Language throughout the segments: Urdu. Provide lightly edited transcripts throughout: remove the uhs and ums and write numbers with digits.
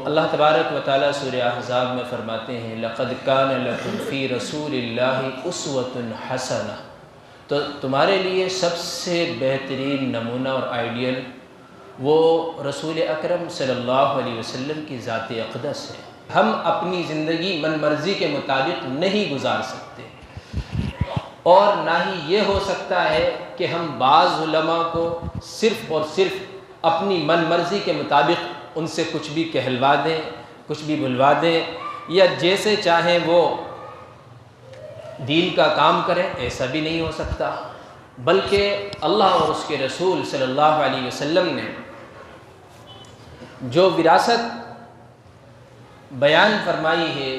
اللہ تبارک و تعالیٰ سورہ احزاب میں فرماتے ہیں لَقَدْ كَانَ لَكُمْ فِي رَسُولِ اللَّهِ أُسْوَةٌ حَسَنَةٌ، تو تمہارے لیے سب سے بہترین نمونہ اور آئیڈیل وہ رسول اکرم صلی اللہ علیہ وسلم کی ذات اقدس ہے۔ ہم اپنی زندگی من مرضی کے مطابق نہیں گزار سکتے، اور نہ ہی یہ ہو سکتا ہے کہ ہم بعض علماء کو صرف اور صرف اپنی من مرضی کے مطابق ان سے کچھ بھی کہلوا دیں، کچھ بھی بلوا دیں، یا جیسے چاہیں وہ دین کا کام کریں، ایسا بھی نہیں ہو سکتا۔ بلکہ اللہ اور اس کے رسول صلی اللہ علیہ وسلم نے جو وراثت بیان فرمائی ہے،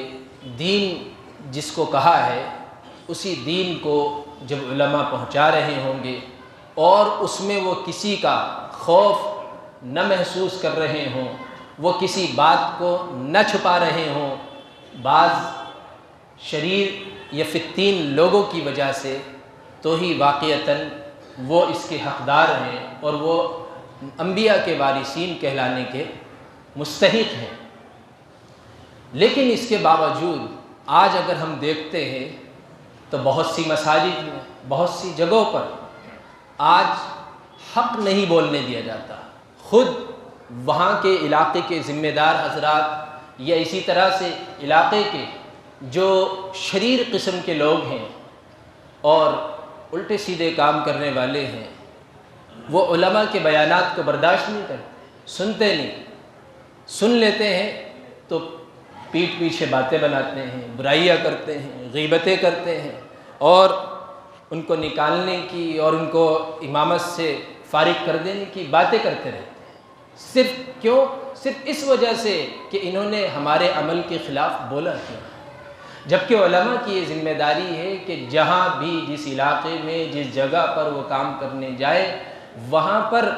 دین جس کو کہا ہے، اسی دین کو جب علماء پہنچا رہے ہوں گے اور اس میں وہ کسی کا خوف نہ محسوس کر رہے ہوں، وہ کسی بات کو نہ چھپا رہے ہوں بعض شریر یا فتین لوگوں کی وجہ سے، تو ہی واقعتاً وہ اس کے حقدار ہیں اور وہ انبیاء کے وارثین کہلانے کے مستحق ہیں۔ لیکن اس کے باوجود آج اگر ہم دیکھتے ہیں تو بہت سی مساجد میں، بہت سی جگہوں پر آج حق نہیں بولنے دیا جاتا۔ خود وہاں کے علاقے کے ذمہ دار حضرات یا اسی طرح سے علاقے کے جو شریر قسم کے لوگ ہیں اور الٹے سیدھے کام کرنے والے ہیں، وہ علماء کے بیانات کو برداشت نہیں کرتے، سنتے نہیں، سن لیتے ہیں تو پیٹھ پیچھے باتیں بناتے ہیں، برائیاں کرتے ہیں، غیبتیں کرتے ہیں، اور ان کو نکالنے کی اور ان کو امامت سے فارغ کر دینے کی باتیں کرتے رہتے ہیں۔ صرف کیوں؟ صرف اس وجہ سے کہ انہوں نے ہمارے عمل کے خلاف بولا کیا، جبکہ علماء کی یہ ذمہ داری ہے کہ جہاں بھی جس علاقے میں جس جگہ پر وہ کام کرنے جائے، وہاں پر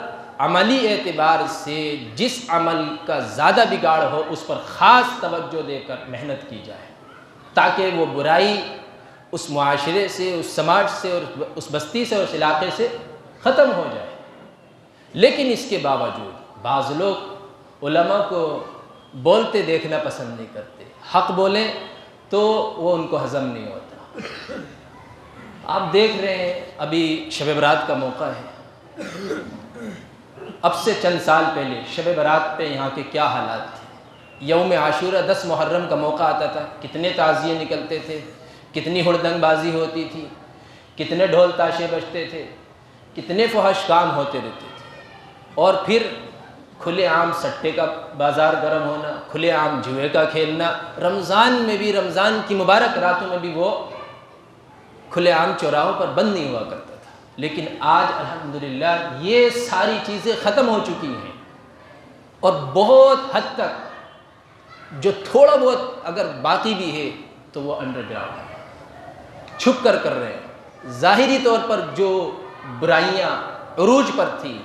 عملی اعتبار سے جس عمل کا زیادہ بگاڑ ہو اس پر خاص توجہ دے کر محنت کی جائے، تاکہ وہ برائی اس معاشرے سے، اس سماج سے اور اس بستی سے، اس علاقے سے ختم ہو جائے۔ لیکن اس کے باوجود بعض لوگ علماء کو بولتے دیکھنا پسند نہیں کرتے، حق بولیں تو وہ ان کو ہضم نہیں ہوتا۔ آپ دیکھ رہے ہیں ابھی شب برات کا موقع ہے، اب سے چند سال پہلے شب برات پہ یہاں کے کیا حالات تھے۔ یوم عاشورہ 10 محرم کا موقع آتا تھا، کتنے تعزیے نکلتے تھے، کتنی ہڑدنگ بازی ہوتی تھی، کتنے ڈھول تاشے بجتے تھے، کتنے فحش کام ہوتے رہتے تھے، اور پھر کھلے عام سٹے کا بازار گرم ہونا، کھلے عام جوئے کا کھیلنا، رمضان میں بھی، رمضان کی مبارک راتوں میں بھی وہ کھلے عام چوراہوں پر بند نہیں ہوا کرتا تھا۔ لیکن آج الحمدللہ یہ ساری چیزیں ختم ہو چکی ہیں، اور بہت حد تک جو تھوڑا بہت اگر باقی بھی ہے تو وہ انڈر گراؤنڈ ہے، چھپ کر رہے ہیں۔ ظاہری طور پر جو برائیاں عروج پر تھی،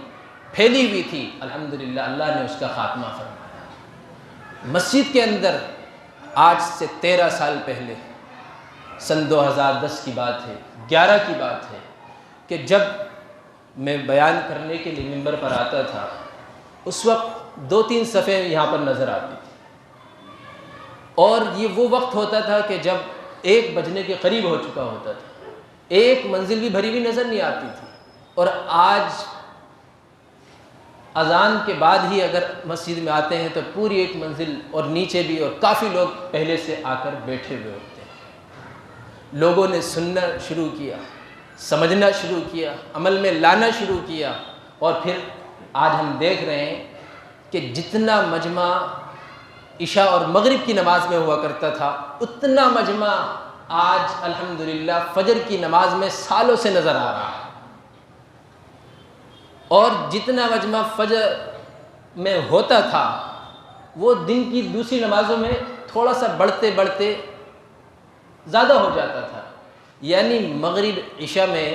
پھیلی ہوئی تھی، الحمدللہ اللہ نے اس کا خاتمہ فرمایا۔ مسجد کے اندر آج سے 13 سال پہلے، سن 2010 کی بات ہے، 11 کی بات ہے، کہ جب میں بیان کرنے کے لیے منبر پر آتا تھا، اس وقت 2-3 صفحے یہاں پر نظر آتی تھی، اور یہ وہ وقت ہوتا تھا کہ جب 1 بجنے کے قریب ہو چکا ہوتا تھا، ایک منزل بھی بھری ہوئی نظر نہیں آتی تھی۔ اور آج اذان کے بعد ہی اگر مسجد میں آتے ہیں تو پوری ایک منزل اور نیچے بھی، اور کافی لوگ پہلے سے آ کر بیٹھے ہوئے ہوتے ہیں۔ لوگوں نے سننا شروع کیا، سمجھنا شروع کیا، عمل میں لانا شروع کیا، اور پھر آج ہم دیکھ رہے ہیں کہ جتنا مجمع عشاء اور مغرب کی نماز میں ہوا کرتا تھا، اتنا مجمع آج الحمدللہ فجر کی نماز میں سالوں سے نظر آ رہا ہے، اور جتنا مجمع فجر میں ہوتا تھا وہ دن کی دوسری نمازوں میں تھوڑا سا بڑھتے بڑھتے زیادہ ہو جاتا تھا۔ یعنی مغرب عشاء میں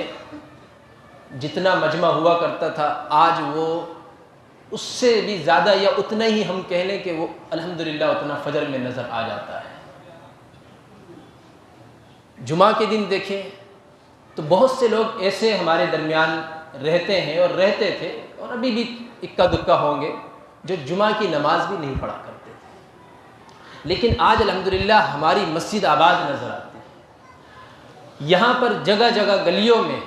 جتنا مجمع ہوا کرتا تھا، آج وہ اس سے بھی زیادہ یا اتنا ہی ہم کہہ لیں کہ وہ الحمدللہ اتنا فجر میں نظر آ جاتا ہے۔ جمعہ کے دن دیکھیں تو بہت سے لوگ ایسے ہمارے درمیان رہتے ہیں اور رہتے تھے، اور ابھی بھی اکا دکا ہوں گے، جو جمعہ کی نماز بھی نہیں پڑھا کرتے تھے۔ لیکن آج الحمدللہ ہماری مسجد آباد نظر آتی ہے. یہاں پر جگہ جگہ گلیوں میں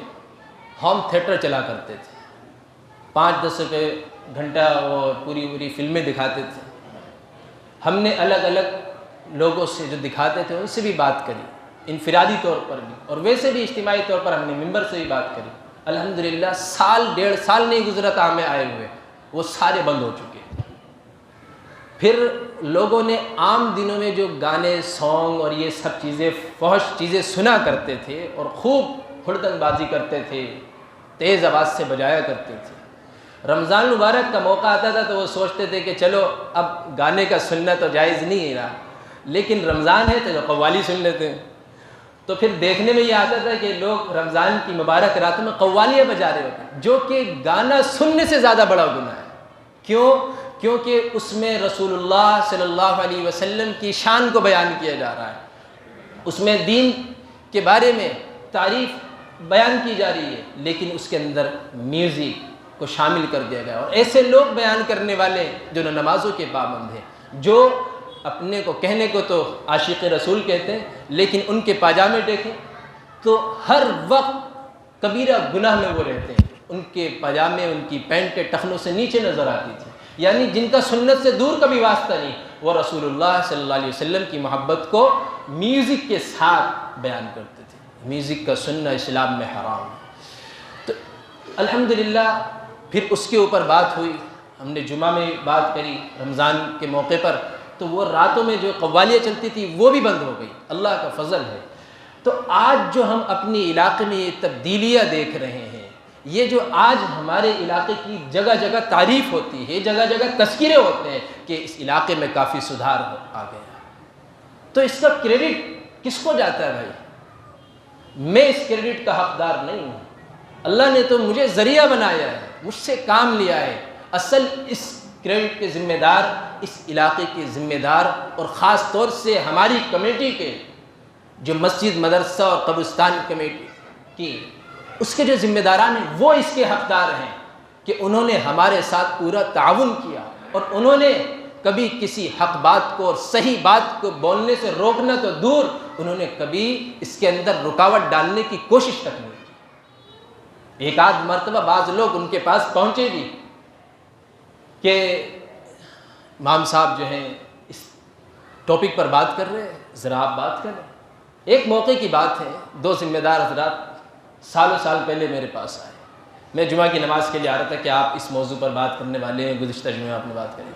ہوم تھیٹر چلا کرتے تھے, 5-10 روپے گھنٹہ وہ پوری فلمیں دکھاتے تھے. ہم نے الگ الگ لوگوں سے جو دکھاتے تھے ان سے بھی بات کری, انفرادی طور پر بھی, اور ویسے بھی اجتماعی طور پر ہم نے ممبر سے بھی بات کری. الحمدللہ 1.5 سال نہیں گزرا تھا ہمیں آئے ہوئے, وہ سارے بند ہو چکے. پھر لوگوں نے عام دنوں میں جو گانے, سانگ اور یہ سب چیزیں, فحش چیزیں سنا کرتے تھے اور خوب ہڑدنگ بازی کرتے تھے, تیز آواز سے بجایا کرتے تھے. رمضان مبارک کا موقع آتا تھا تو وہ سوچتے تھے کہ چلو اب گانے کا سننا تو جائز نہیں رہا, لیکن رمضان ہے تو قوالی سن لیتے ہیں. تو پھر دیکھنے میں یہ آتا تھا کہ لوگ رمضان کی مبارک راتوں میں قوالیاں بجا رہے ہوتے ہیں, جو کہ گانا سننے سے زیادہ بڑا گناہ ہے. کیوں؟ کیونکہ اس میں رسول اللہ صلی اللہ علیہ وسلم کی شان کو بیان کیا جا رہا ہے, اس میں دین کے بارے میں تعریف بیان کی جا رہی ہے, لیکن اس کے اندر میوزک کو شامل کر دیا گیا. اور ایسے لوگ بیان کرنے والے جو نمازوں کے پابند ہیں, جو اپنے کو کہنے کو تو عاشق رسول کہتے ہیں, لیکن ان کے پاجامے دیکھیں تو ہر وقت کبیرہ گناہ میں وہ رہتے ہیں. ان کے پاجامے, ان کی پینٹ کے ٹخنوں سے نیچے نظر آتی تھی, یعنی جن کا سنت سے دور کبھی واسطہ نہیں, وہ رسول اللہ صلی اللہ علیہ وسلم کی محبت کو میوزک کے ساتھ بیان کرتے تھے. میوزک کا سننا اسلام میں حرام ہے. تو الحمدللہ پھر اس کے اوپر بات ہوئی, ہم نے جمعہ میں بات کری رمضان کے موقع پر, تو وہ راتوں میں جو قوالیاں چلتی تھی وہ بھی بند ہو گئی, اللہ کا فضل ہے. تو آج جو ہم اپنی علاقے میں یہ تبدیلیاں دیکھ رہے ہیں, یہ جو آج ہمارے علاقے کی جگہ جگہ تعریف ہوتی ہے, جگہ جگہ تذکرے ہوتے ہیں کہ اس علاقے میں کافی سدھار آ گیا, تو اس کا کریڈٹ کس کو جاتا ہے بھائی؟ میں اس کریڈٹ کا حقدار نہیں ہوں. اللہ نے تو مجھے ذریعہ بنایا ہے, مجھ سے کام لیا ہے. اصل اس کریڈٹ کے ذمہ دار اس علاقے کے ذمہ دار, اور خاص طور سے ہماری کمیٹی کے جو مسجد, مدرسہ اور قبرستان کمیٹی کی اس کے جو ذمہ داران ہیں, وہ اس کے حقدار ہیں کہ انہوں نے ہمارے ساتھ پورا تعاون کیا, اور انہوں نے کبھی کسی حق بات کو اور صحیح بات کو بولنے سے روکنا تو دور, انہوں نے کبھی اس کے اندر رکاوٹ ڈالنے کی کوشش تک نہیں کی. ایک آدھ مرتبہ بعض لوگ ان کے پاس پہنچے بھی کہ امام صاحب جو ہیں اس ٹاپک پر بات کر رہے ہیں, ذرا آپ بات کریں. ایک موقع کی بات ہے, 2 ذمہ دار حضرات سالوں سال پہلے میرے پاس آئے. میں جمعہ کی نماز کے لیے آ رہا تھا کہ آپ اس موضوع پر بات کرنے والے ہیں, گزشتہ جمعہ آپ نے بات کری.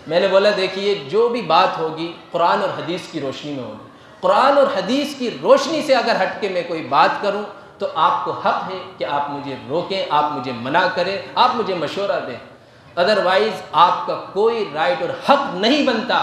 میں نے بولا دیکھیے, جو بھی بات ہوگی قرآن اور حدیث کی روشنی میں ہوگی. قرآن اور حدیث کی روشنی سے اگر ہٹ کے میں کوئی بات کروں تو آپ کو حق ہے کہ آپ مجھے روکیں, آپ مجھے منع کریں, آپ مجھے مشورہ دیں. ادروائز آپ کا کوئی رائٹ اور حق نہیں بنتا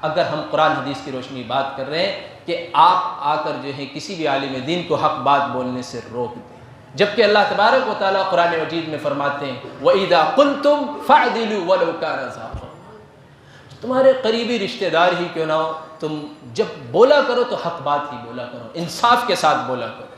اگر ہم قرآن حدیث کی روشنی بات کر رہے ہیں کہ آپ آ کر جو ہے کسی بھی عالم دین کو حق بات بولنے سے روک دیں. جبکہ اللہ تبارک و تعالیٰ قرآن مجید میں فرماتے ہیں وَإِذَا قُلْتُمْ فَاعْدِلُوا وَلَوْ كَانَ ذَا قُرْبَىٰ, تمہارے قریبی رشتہ دار ہی کیوں نہ ہو, تم جب بولا کرو تو حق بات ہی بولا کرو, انصاف کے ساتھ بولا کرو.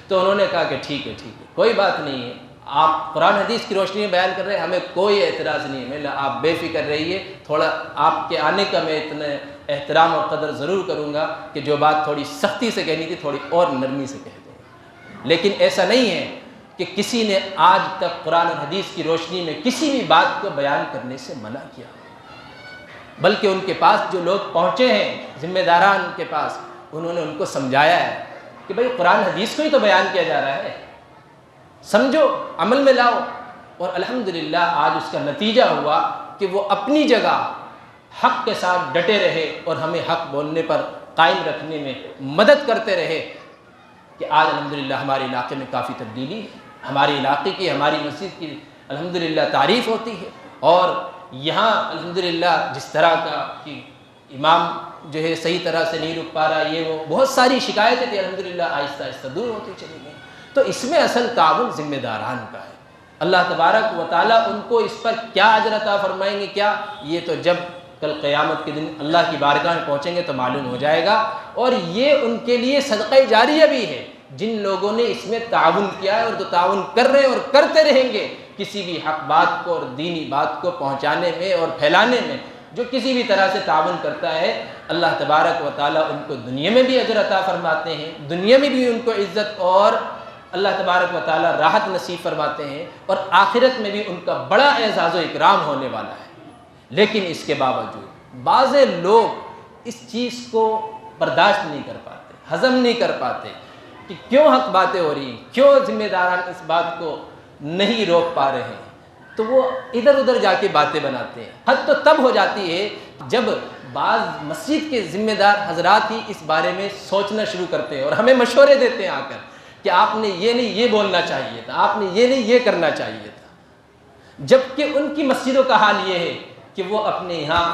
تو انہوں نے کہا کہ ٹھیک ہے کوئی بات نہیں ہے, آپ قرآن حدیث کی روشنی میں بیان کر رہے ہیں, ہمیں کوئی اعتراض نہیں ہے. میں آپ بے فکر رہیے, تھوڑا آپ کے آنے کا میں اتنا احترام اور قدر ضرور کروں گا کہ جو بات تھوڑی سختی سے کہنی تھی تھوڑی اور نرمی سے کہہ دوں گا. لیکن ایسا نہیں ہے کہ کسی نے آج تک قرآن اور حدیث کی روشنی میں کسی بھی بات کو بیان کرنے سے منع کیا, بلکہ ان کے پاس جو لوگ پہنچے ہیں ذمہ داران کے پاس, انہوں نے ان کو سمجھایا ہے کہ بھائی قرآن حدیث کو ہی تو بیان کیا جا رہا ہے, سمجھو, عمل میں لاؤ. اور الحمدللہ آج اس کا نتیجہ ہوا کہ وہ اپنی جگہ حق کے ساتھ ڈٹے رہے اور ہمیں حق بولنے پر قائم رکھنے میں مدد کرتے رہے کہ آج الحمدللہ ہمارے علاقے میں کافی تبدیلی ہے. ہمارے علاقے کی, ہماری مسجد کی الحمدللہ تعریف ہوتی ہے. اور یہاں الحمدللہ جس طرح کا کہ امام جو ہے صحیح طرح سے نہیں رک پا رہا, یہ وہ بہت ساری شکایتیں تھیں, الحمدللہ آہستہ آہستہ دور ہوتی چلی گئی. تو اس میں اصل تعاون ذمہ داران کا ہے. اللہ تبارک و تعالیٰ ان کو اس پر کیا اجر عطا فرمائیں گے, کیا, یہ تو جب کل قیامت کے دن اللہ کی بارگاہ میں پہنچیں گے تو معلوم ہو جائے گا. اور یہ ان کے لیے صدقہ جاریہ بھی ہے جن لوگوں نے اس میں تعاون کیا ہے اور جو تعاون کر رہے ہیں اور کرتے رہیں گے کسی بھی حق بات کو اور دینی بات کو پہنچانے میں اور پھیلانے میں. جو کسی بھی طرح سے تعاون کرتا ہے اللہ تبارک و تعالیٰ ان کو دنیا میں بھی اجر عطا فرماتے ہیں، دنیا میں بھی ان کو عزت اور اللہ تبارک و تعالیٰ راحت نصیب فرماتے ہیں، اور آخرت میں بھی ان کا بڑا اعزاز و اکرام ہونے والا ہے۔ لیکن اس کے باوجود بعض لوگ اس چیز کو برداشت نہیں کر پاتے، ہضم نہیں کر پاتے کہ کیوں حق باتیں ہو رہی ہیں، کیوں ذمہ داران اس بات کو نہیں روک پا رہے ہیں، تو وہ ادھر ادھر جا کے باتیں بناتے ہیں۔ حد تو تب ہو جاتی ہے جب بعض مسجد کے ذمہ دار حضرات ہی اس بارے میں سوچنا شروع کرتے ہیں اور ہمیں مشورے دیتے ہیں آ کر کہ آپ نے یہ نہیں یہ بولنا چاہیے تھا، آپ نے یہ نہیں یہ کرنا چاہیے تھا، جبکہ ان کی مسجدوں کا حال یہ ہے کہ وہ اپنے یہاں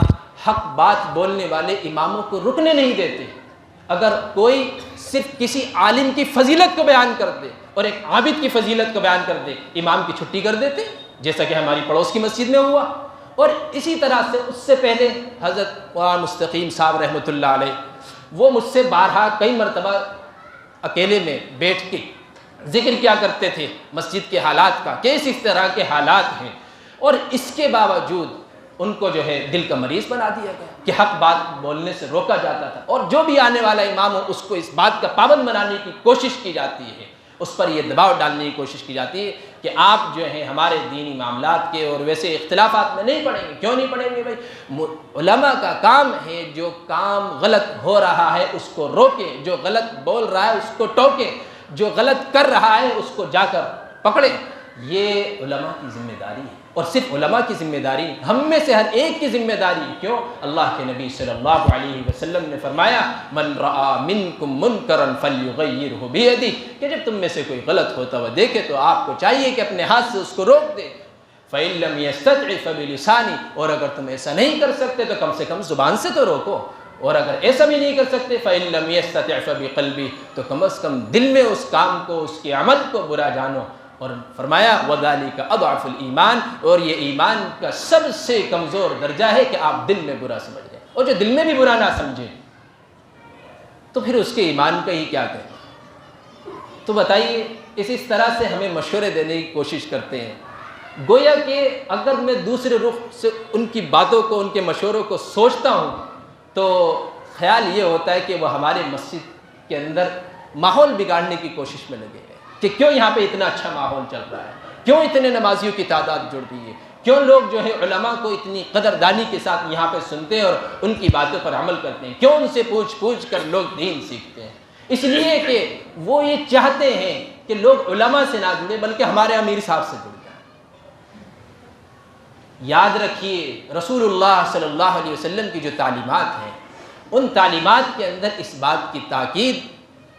حق بات بولنے والے اماموں کو رکنے نہیں دیتے۔ اگر کوئی صرف کسی عالم کی فضیلت کو بیان کر دے اور ایک عابد کی فضیلت کو بیان کر دے، امام کی چھٹی کر دیتے، جیسا کہ ہماری پڑوس کی مسجد میں ہوا۔ اور اسی طرح سے اس سے پہلے حضرت مولانا مستقیم صاحب رحمۃ اللہ علیہ وہ مجھ سے بارہا کئی مرتبہ اکیلے میں بیٹھ کے ذکر کیا کرتے تھے مسجد کے حالات کا، کہ اس طرح کے حالات ہیں، اور اس کے باوجود ان کو جو ہے دل کا مریض بنا دیا گیا کہ حق بات بولنے سے روکا جاتا تھا، اور جو بھی آنے والا امام ہو اس کو اس بات کا پابند بنانے کی کوشش کی جاتی ہے، اس پر یہ دباؤ ڈالنے کی کوشش کی جاتی ہے کہ آپ جو ہیں ہمارے دینی معاملات کے اور ویسے اختلافات میں نہیں پڑھیں گے۔ کیوں نہیں پڑھیں گے بھائی؟ علماء کا کام ہے جو کام غلط ہو رہا ہے اس کو روکے، جو غلط بول رہا ہے اس کو ٹوکے، جو غلط کر رہا ہے اس کو جا کر پکڑے۔ یہ علماء کی ذمہ داری ہے، اور صرف علماء کی ذمہ داری نہیں، ہم میں سے ہر ایک کی ذمہ داری ہے۔ کیوں؟ اللہ کے نبی صلی اللہ علیہ وسلم نے فرمایا من رآ منکم منکرا فلیغیرہ بیدہ، کہ جب تم میں سے کوئی غلط ہوتا ہوا دیکھے تو آپ کو چاہیے کہ اپنے ہاتھ سے اس کو روک دے۔ فإن لم يستطع فبلسانہ، اور اگر تم ایسا نہیں کر سکتے تو کم سے کم زبان سے تو روکو، اور اگر ایسا بھی نہیں کر سکتے فإن لم يستطع فبقلبہ، تو کم از کم دل میں اس کام کو، اس کے عمل کو برا جانو۔ اور فرمایا وَذَلِكَ أَضْعَفُ الْإِيمَانِ، اور یہ ایمان کا سب سے کمزور درجہ ہے کہ آپ دل میں برا سمجھ لیں، اور جو دل میں بھی برا نہ سمجھے تو پھر اس کے ایمان کا ہی کیا کہیں۔ تو بتائیے، اس طرح سے ہمیں مشورے دینے کی کوشش کرتے ہیں، گویا کہ اگر میں دوسرے رخ سے ان کی باتوں کو، ان کے مشوروں کو سوچتا ہوں تو خیال یہ ہوتا ہے کہ وہ ہمارے مسجد کے اندر ماحول بگاڑنے کی کوشش میں لگے ہیں کہ کیوں یہاں پہ اتنا اچھا ماحول چل رہا ہے، کیوں اتنے نمازیوں کی تعداد جڑ رہی ہے، کیوں لوگ جو ہے علماء کو اتنی قدردانی کے ساتھ یہاں پہ سنتے ہیں اور ان کی باتوں پر عمل کرتے ہیں، کیوں ان سے پوچھ پوچھ کر لوگ دین سیکھتے ہیں۔ اس لیے کہ وہ یہ چاہتے ہیں کہ لوگ علماء سے نہ جڑے بلکہ ہمارے امیر صاحب سے جڑ جائیں۔ یاد رکھیے رسول اللہ صلی اللہ علیہ وسلم کی جو تعلیمات ہیں، ان تعلیمات کے اندر اس بات کی تاکید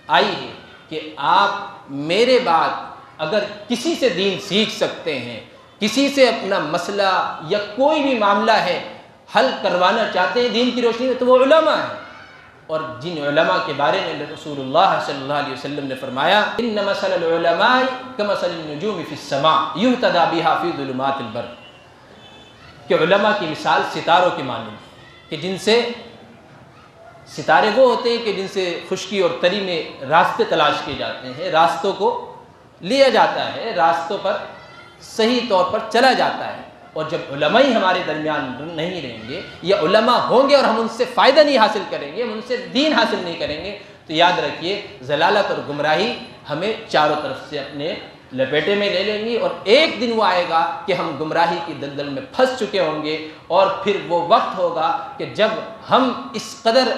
آئی ہے کہ آپ میرے بعد اگر کسی سے دین سیکھ سکتے ہیں، کسی سے اپنا مسئلہ یا کوئی بھی معاملہ ہے حل کروانا چاہتے ہیں دین کی روشنی میں، تو وہ علماء ہیں۔ اور جن علماء کے بارے میں رسول اللہ صلی اللہ علیہ وسلم نے فرمایا ان مثل العلماء کمثل النجوم فی السماء یہتدی بہا فی ظلمات البر، کہ علماء کی مثال ستاروں کے مانند ہے، کہ جن سے ستارے وہ ہوتے ہیں کہ جن سے خشکی اور تری میں راستے تلاش کیے جاتے ہیں، راستوں کو لیا جاتا ہے، راستوں پر صحیح طور پر چلا جاتا ہے۔ اور جب علماء ہی ہمارے درمیان نہیں رہیں گے، یا علماء ہوں گے اور ہم ان سے فائدہ نہیں حاصل کریں گے، ہم ان سے دین حاصل نہیں کریں گے، تو یاد رکھیے ضلالت اور گمراہی ہمیں چاروں طرف سے اپنے لپیٹے میں لے لیں گی، اور ایک دن وہ آئے گا کہ ہم گمراہی کی دلدل میں پھنس چکے ہوں گے، اور پھر وہ وقت ہوگا کہ جب ہم اس قدر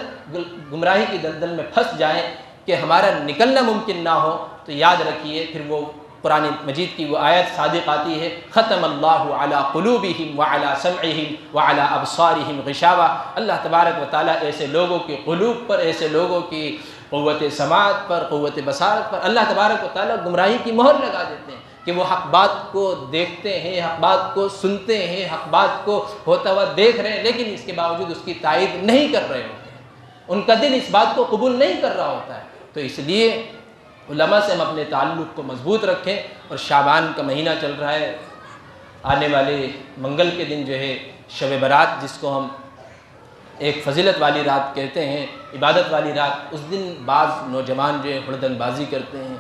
گمراہی کی دلدل میں پھنس جائیں کہ ہمارا نکلنا ممکن نہ ہو، تو یاد رکھیے پھر وہ قرآن مجید کی وہ آیت صادق آتی ہے ختم اللہ علی قلوبہم وعلی سمعہم وعلی ابصارہم غشاوہ، اللہ تبارک و تعالیٰ ایسے لوگوں کے قلوب پر، ایسے لوگوں کی قوت سماعت پر، قوت بصارت پر اللہ تبارک و تعالیٰ گمراہی کی مہر لگا دیتے ہیں کہ وہ حق بات کو دیکھتے ہیں، حق بات کو سنتے ہیں، حق بات کو ہوتا ہوا دیکھ رہے ہیں، لیکن اس کے باوجود اس کی تائید نہیں کر رہے ہوتے ہیں، ان کا دل اس بات کو قبول نہیں کر رہا ہوتا ہے۔ تو اس لیے علماء سے ہم اپنے تعلق کو مضبوط رکھیں، اور شعبان کا مہینہ چل رہا ہے، آنے والے منگل کے دن جو ہے شب برات، جس کو ہم ایک فضیلت والی رات کہتے ہیں، عبادت والی رات، اس دن بعض نوجوان جو ہے ہڑدنگ بازی کرتے ہیں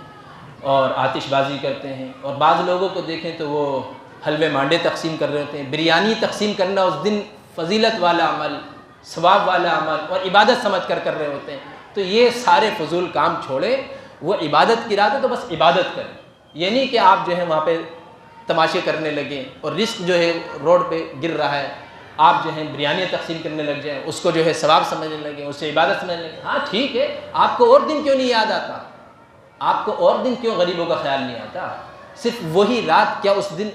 اور آتش بازی کرتے ہیں، اور بعض لوگوں کو دیکھیں تو وہ حلوے مانڈے تقسیم کر رہے ہوتے ہیں۔ بریانی تقسیم کرنا اس دن فضیلت والا عمل، ثواب والا عمل اور عبادت سمجھ کر کر رہے ہوتے ہیں، تو یہ سارے فضول کام چھوڑیں، وہ عبادت کی رات ہے تو بس عبادت کریں۔ یہ نہیں کہ آپ جو ہے وہاں پہ تماشے کرنے لگیں اور رزق جو ہے روڈ پہ گر رہا ہے، آپ جو ہے بریانی تقسیم کرنے لگ جائیں، اس کو جو ہے ثواب سمجھنے لگیں، اس سے عبادت سمجھنے لگیں۔ ہاں ٹھیک ہے، آپ کو اور دن کیوں نہیں یاد آتا؟ آپ کو اور دن کیوں غریبوں کا خیال نہیں آتا؟ صرف وہی رات، کیا اس دن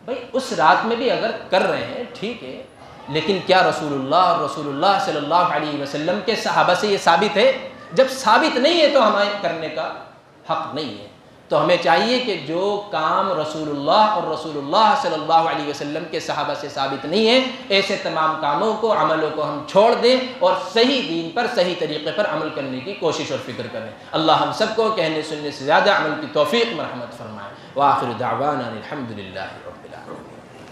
بھائی اس رات میں بھی اگر کر رہے ہیں ٹھیک ہے، لیکن کیا رسول اللہ صلی اللہ علیہ وسلم کے صحابہ سے یہ ثابت ہے؟ جب ثابت نہیں ہے تو ہمیں کرنے کا حق نہیں ہے۔ تو ہمیں چاہیے کہ جو کام رسول اللہ اور رسول اللہ صلی اللہ علیہ وسلم کے صحابہ سے ثابت نہیں ہے، ایسے تمام کاموں کو، عملوں کو ہم چھوڑ دیں اور صحیح دین پر، صحیح طریقے پر عمل کرنے کی کوشش اور فکر کریں۔ اللہ ہم سب کو کہنے سننے سے زیادہ عمل کی توفیق مرحمت فرمائے۔ وآخر دعوانا الحمد للہ رب العالمین۔